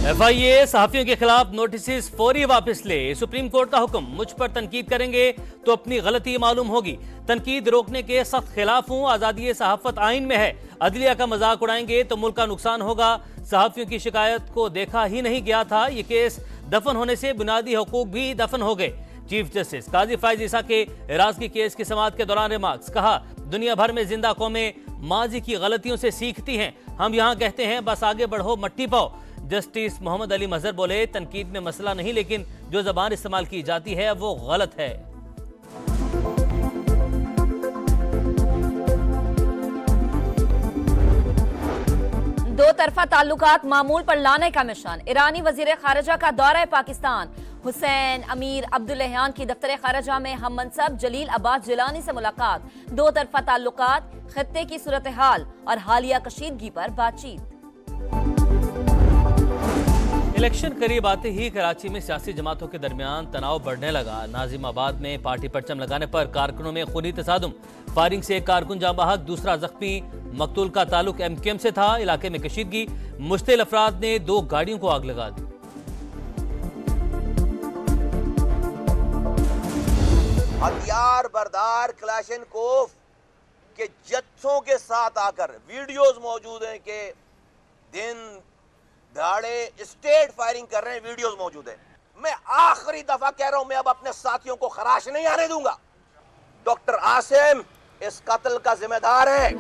FIA सहाफियों के खिलाफ notice फौरी वापस ले। सुप्रीम कोर्ट का हुक्म, मुझ पर तनकीद करेंगे तो अपनी गलती मालूम होगी। तनकीद रोकने के सख्त खिलाफ हूं। आजादी सहाफत आइन में है। अदलिया का मजाक उड़ाएंगे तो मुल्क का नुकसान होगा। सहाफियों की शिकायत को देखा ही नहीं गया था। ये केस दफन होने से बुनियादी हुकूक भी दफन हो गए। चीफ जस्टिस काजी फायज ईसा के इराजगी केस की समाअत के दौरान रिमार्क्स, कहा दुनिया भर में जिंदा कौमें माजी की गलतियों से सीखती हैं। हम यहाँ कहते हैं बस आगे बढ़ो, मट्टी पाओ। जस्टिस मोहम्मद अली मजहर बोले, तनकीद में मसला नहीं, लेकिन जो जबान इस्तेमाल की जाती है वो गलत है। दो तरफा ताल्लुकात मामूल पर लाने का मिशन। ईरानी वजीर खारजा का दौरा पाकिस्तान। हुसैन अमीर अब्दुल्लहयान की दफ्तर खारजा में हम मनसब जलील अब्बास जिलानी से मुलाकात। दो तरफा ताल्लुकात, खत्ते की सूरत हाल और हालिया कशीदगी पर बातचीत। इलेक्शन करीब आते ही कराची में सियासी जमातों के दरमियान तनाव बढ़ने लगा। नाजिमाबाद में पार्टी परचम लगाने पर कारकुनों में खूनी तसादुम। फायरिंग से एक कारकुन जाँ बहक, दूसरा जख्मी। मकतूल का ताल्लुक MQM से था। इलाके में कशीदगी। मुश्तिल अफराद ने 2 गाड़ियों को आग लगा दी। हथियार बरदार क्लाशनकोफ के जत्थों के साथ आकर वीडियोस मौजूद हैं कि दिन दहाड़े स्टेट फायरिंग कर रहे हैं। वीडियोस मौजूद है। मैं आखिरी दफा कह रहा हूं, मैं अब अपने साथियों को खराश नहीं आने दूंगा। डॉक्टर आसिम इस कत्ल का जिम्मेदार है।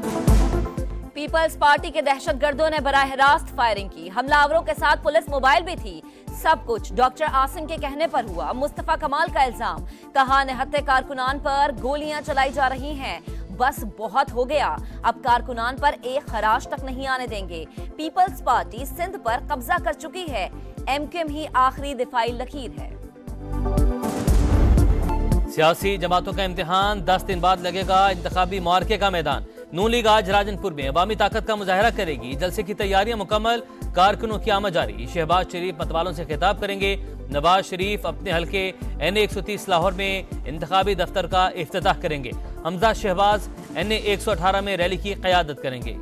पीपल्स पार्टी के दहशतगर्दों ने बराह रास्त फायरिंग की। हमलावरों के साथ पुलिस मोबाइल भी थी। सब कुछ डॉक्टर आसिम के कहने पर हुआ। मुस्तफा कमाल का इल्जाम, कहा निहत्थे कारकुनान पर गोलियां चलाई जा रही हैं। बस बहुत हो गया, अब कारकुनान पर एक खराश तक नहीं आने देंगे। पीपल्स पार्टी सिंध पर कब्जा कर चुकी है। MQM ही आखिरी दिफाई लकीर है। सियासी जमातों का इम्तिहान 10 दिन बाद लगेगा। इंतखाबी मुआरके का मैदान। नून लीग आज राजनपुर में अवामी ताकत का मुजाहरा करेगी। जलसे की तैयारियां मुकम्मल। कारकुनों की आमद जारी। शहबाज शरीफ मतवालों से खिताब करेंगे। नवाज शरीफ अपने हल्के NA 130 लाहौर में इंतखाबी दफ्तर का इफ्तिताह करेंगे। हमजा शहबाज NA 118 में रैली की क़यादत करेंगे।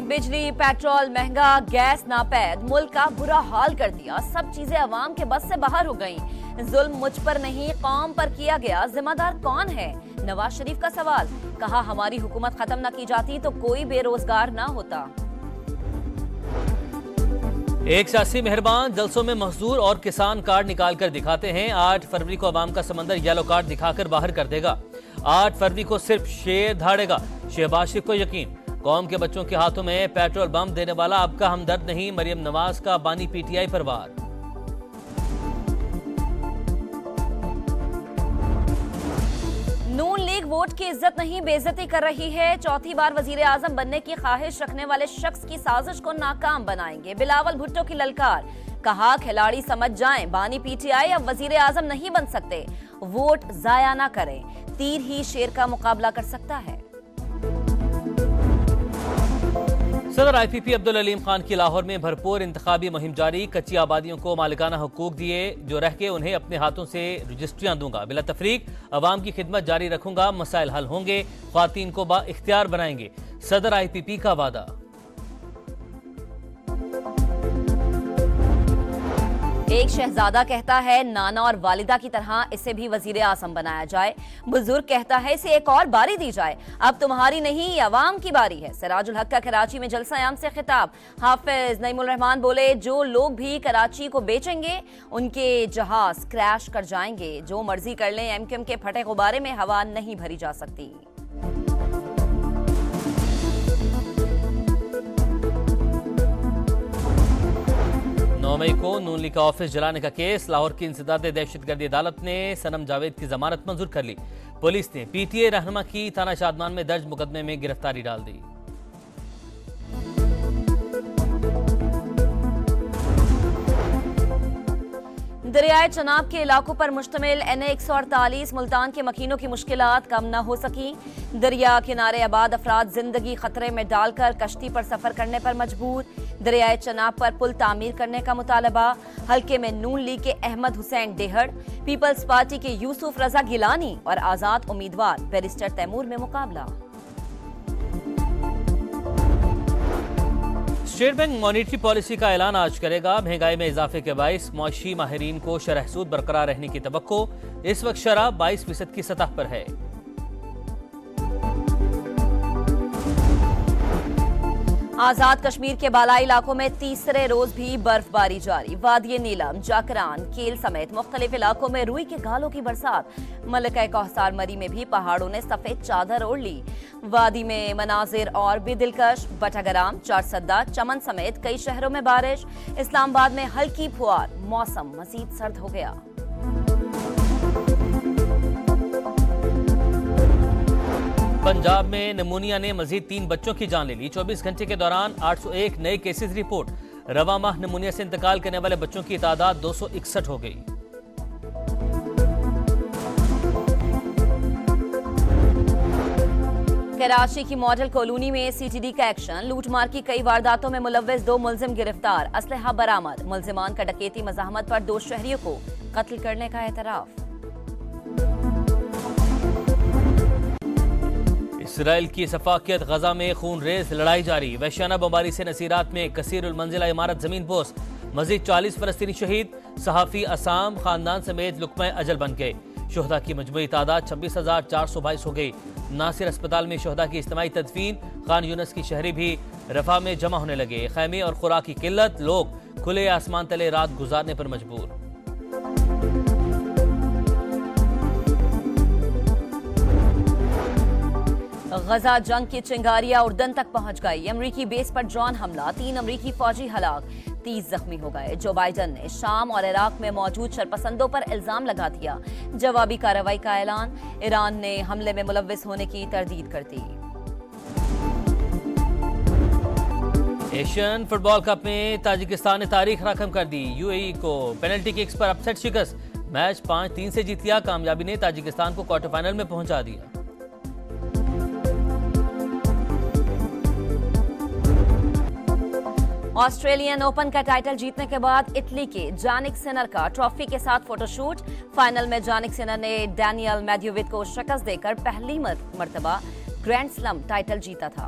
बिजली पेट्रोल महंगा, गैस नापैद, मुल्क का बुरा हाल कर दिया। सब चीजें अवाम के बस से बाहर हो गईं। जुल्म मुझ पर नहीं कौम पर किया गया, जिम्मेदार कौन है? नवाज शरीफ का सवाल, कहा हमारी हुकूमत खत्म न की जाती तो कोई बेरोजगार ना होता। एक सियासी मेहरबान जलसों में मजदूर और किसान कार्ड निकाल कर दिखाते हैं। 8 फरवरी को अवाम का समंदर येलो कार्ड दिखाकर बाहर कर देगा। 8 फरवरी को सिर्फ शेर धाड़ेगा। शहबाज शरीफ को यकीन, कौम के बच्चों के हाथों में पेट्रोल बम देने वाला अब का हमदर्द नहीं। मरियम नवाज का बानी PTI पर वार। नून लीग वोट की इज्जत नहीं बेइज्जती कर रही है। चौथी बार वजीर आजम बनने की ख्वाहिश रखने वाले शख्स की साजिश को नाकाम बनाएंगे। बिलावल भुट्टो की ललकार, कहा खिलाड़ी समझ जाएं, बानी PTI अब वजीर आजम नहीं बन सकते। वोट जाया ना करें, तीर ही शेर का मुकाबला कर सकता है। सदर IPP अब्दुल अलीम खान की लाहौर में भरपूर इंतखाबी मुहिम जारी। कच्ची आबादियों को मालिकाना हुकूक दिए, जो रह के उन्हें अपने हाथों से रजिस्ट्रियां दूंगा। बिला तफरीक अवाम की खिदमत जारी रखूंगा। मसाइल हल होंगे, ख्वातीन को बाइख्तियार बनाएंगे। सदर IPP का वादा। एक शहजादा कहता है नाना और वालिदा की तरह इसे भी वजीर आजम बनाया जाए। बुजुर्ग कहता है इसे एक और बारी दी जाए। अब तुम्हारी नहीं, अवाम की बारी है। सिराजुल हक का कराची में जलसा-ए-आम से खिताब। हाफिज नईमुल रहमान बोले, जो लोग भी कराची को बेचेंगे उनके जहाज क्रैश कर जाएंगे। जो मर्जी कर लें, MQM के फटे गुब्बारे में हवा नहीं भरी जा सकती। 9 मई को नून लीग का ऑफिस जलाने का केस। लाहौर की इंसदाद दहशतगर्दी अदालत ने सनम जावेद की जमानत मंजूर कर ली। पुलिस ने PTA रहनुमा की थाना शादमान में दर्ज मुकदमे में गिरफ्तारी डाल दी। दरियाए चनाब के इलाकों पर मुश्तमिल NA 148 मुल्तान के मकीनों की मुश्किलात कम न हो सकी। दरिया किनारे आबाद अफराद जिंदगी खतरे में डालकर कश्ती पर सफर करने पर मजबूर। दरियाए चनाब पर पुल तामीर करने का मुतालबा। हल्के में नून लीग के अहमद हुसैन डेहड़, पीपल्स पार्टी के यूसुफ रजा गिलानी और आजाद उम्मीदवार बैरिस्टर तैमूर में मुकाबला। स्टेट बैंक मॉनेटरी पॉलिसी का ऐलान आज करेगा। महंगाई में इजाफे के बाइस मौशी माहिरीन को शरह सूद बरकरार रहने की तवक्को। इस वक्त शरह 22% की सतह पर है। आजाद कश्मीर के बालाई इलाकों में तीसरे रोज भी बर्फबारी जारी। वादी नीलम, जाकरान, केल समेत मुख्तलिफ इलाकों में रुई के गालों की बरसात। मलका कौसार मरी में भी पहाड़ों ने सफेद चादर ओढ़ ली। वादी में मनाजिर और भी दिलकश। बटाग्राम, चारसद्दा, चमन समेत कई शहरों में बारिश। इस्लामाबाद में हल्की फुहार। मौसम मजीद सर्द हो गया। पंजाब में निमोनिया ने मजीद 3 बच्चों की जान ले ली। 24 घंटे के दौरान 801 नए केसेस रिपोर्ट। रवा माह निमोनिया से इंतकाल करने वाले बच्चों की तादाद 261 हो गई। कराची की मॉडल कॉलोनी में सीटीडी का एक्शन। लूटमार की कई वारदातों में मुलव्विस 2 मुलजिम गिरफ्तार। असलहा बरामद। मुलजिमान का डकैती मज़ाहमत पर 2 शहरियों को कत्ल करने का एतराफ। इसराइल की सफाकियत, गजा में खून रेज लड़ाई जारी। वहशियाना बमबारी से नसीरात में कसीरुल मंजिला इमारत जमीन पोस। मजीद 40 फलस्तीनी शहीद। सहाफी असाम खानदान समेत लुक्मा अजल बन गए। शोहदा की मजमूई तादाद 26,422 हो गई। नासिर अस्पताल में शोहदा की इज्तिमाई तदफीन। खान यूनस की शहरी भी रफा में जमा होने लगे। खैमे और खुराक की किल्लत, लोग खुले आसमान तले रात गुजारने पर मजबूर। गजा जंग की चिंगारियां उर्दन तक पहुंच गई। अमरीकी बेस पर ड्रोन हमला। 3 अमरीकी फौजी हलाक, 30 जख्मी हो गए। जो बाइडन ने शाम और इराक में मौजूद शरपसंदों पर इल्जाम लगा दिया। जवाबी कार्रवाई का ऐलान। ईरान ने हमले में मुलव्विस होने की तरदीद कर दी। एशियन फुटबॉल कप में ताजिकिस्तान ने तारीख रकम कर दी। यूएई को पेनल्टी किक्स पर अपसेट शिकस्त। मैच 5-3 से जीत लिया। कामयाबी ने ताजिकिस्तान को क्वार्टर फाइनल में पहुंचा दिया। ऑस्ट्रेलियन ओपन का टाइटल जीतने के बाद इटली के जानिक सिनर का ट्रॉफी के साथ फोटोशूट। फाइनल में जानिक सिनर ने डैनियल मेद्वेदेव को शिकस्त देकर पहली मर्तबा ग्रैंड स्लैम टाइटल जीता था।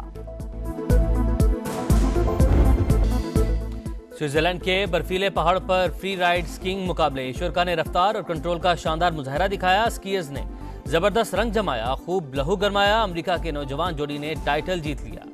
स्विट्जरलैंड के बर्फीले पहाड़ पर फ्री राइड स्कीइंग मुकाबले। शुरका ने रफ्तार और कंट्रोल का शानदार मुजाहरा दिखाया। स्कीयर्स ने जबरदस्त रंग जमाया, खूब लहू गरमाया। अमेरिका के नौजवान जोड़ी ने टाइटल जीत लिया।